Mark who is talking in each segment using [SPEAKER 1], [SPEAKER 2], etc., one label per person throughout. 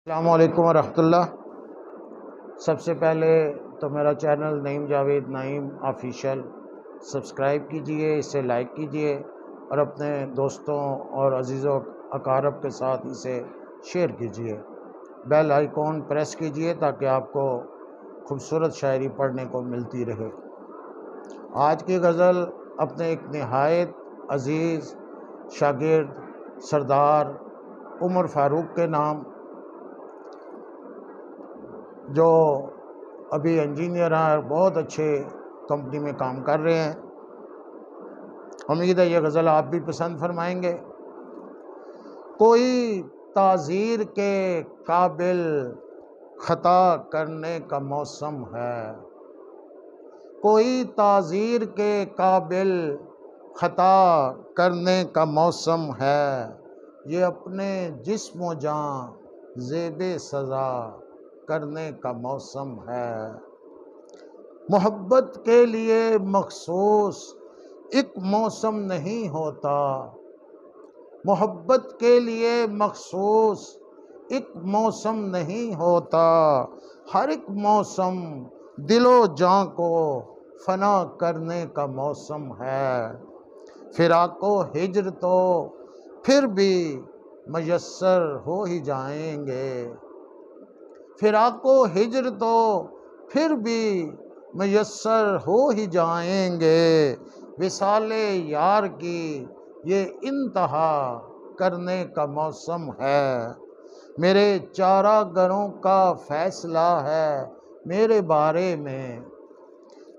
[SPEAKER 1] السلام علیکم ورحمۃ اللہ۔ سب سے پہلے تو میرا چینل نعیم جاوید نعیم آفیشیل سبسکرائب کیجئے، اسے لائک کیجئے اور اپنے دوستوں اور عزیزوں اقارب کے ساتھ اسے شیئر کیجئے۔ بیل آئیکن پریس کیجئے تاکہ آپ کو خوبصورت شاعری پڑھنے کو ملتی رہے۔ آج کی غزل اپنے ایک نہایت عزیز شاگرد سردار عمر فاروق کے نام، جو ابھی انجینئر ہیں اور بہت اچھے کمپنی میں کام کر رہے ہیں۔ امید ہے یہ غزل آپ بھی پسند فرمائیں گے۔ کوئی تعزیر کے قابل خطا کرنے کا موسم ہے، کوئی تعزیر کے قابل خطا کرنے کا موسم ہے، یہ اپنے جسم و جاں زیب سزا کرنے کا موسم ہے۔ محبت کے لیے مخصوص ایک موسم نہیں ہوتا، محبت کے لیے مخصوص ایک موسم نہیں ہوتا، ہر ایک موسم دل و جاں کو فنا کرنے کا موسم ہے۔ فراق و ہجر تو پھر بھی میسر ہو ہی جائیں گے، فراق و ہجر تو پھر بھی میسر ہو ہی جائیں گے، وصال یار کی یہ انتہا کرنے کا موسم ہے۔ میرے چارہ گروں کا فیصلہ ہے میرے بارے میں،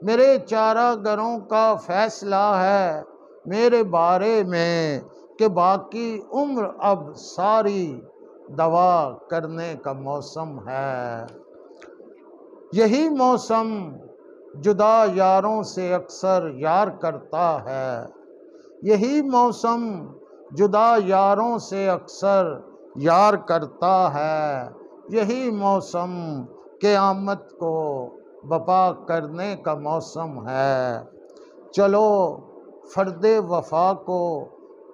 [SPEAKER 1] میرے چارہ گروں کا فیصلہ ہے میرے بارے میں، کہ باقی عمر اب ساری دوا کرنے کا موسم ہے۔ یہی موسم جدا یاروں سے اکثر یار کرتا ہے، یہی موسم جدا یاروں سے اکثر یار کرتا ہے، یہی موسم قیامت کو بپا کرنے کا موسم ہے۔ چلو فرد وفا کو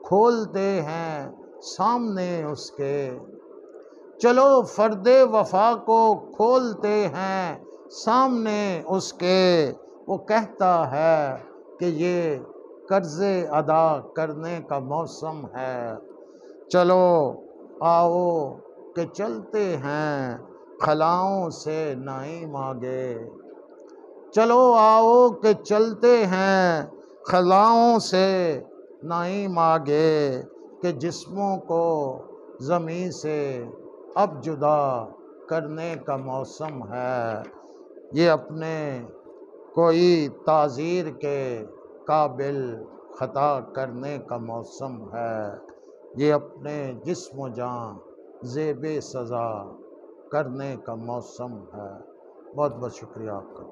[SPEAKER 1] کھولتے ہیں سامنے اس کے، چلو فرد وفا کو کھولتے ہیں سامنے اس کے، وہ کہتا ہے کہ یہ قرض ادا کرنے کا موسم ہے۔ چلو آؤ کہ چلتے ہیں خلاؤں سے نعیم آگے، چلو آؤ کہ چلتے ہیں خلاؤں سے نعیم آگے، کہ جسموں کو زمیں سے اب جدا کرنے کا موسم ہے۔ یہ اپنے کوئی تعزیر کے قابل خطا کرنے کا موسم ہے، یہ اپنے جسم و جاں زیب سزا کرنے کا موسم ہے۔ بہت بہت شکریہ آپ کا۔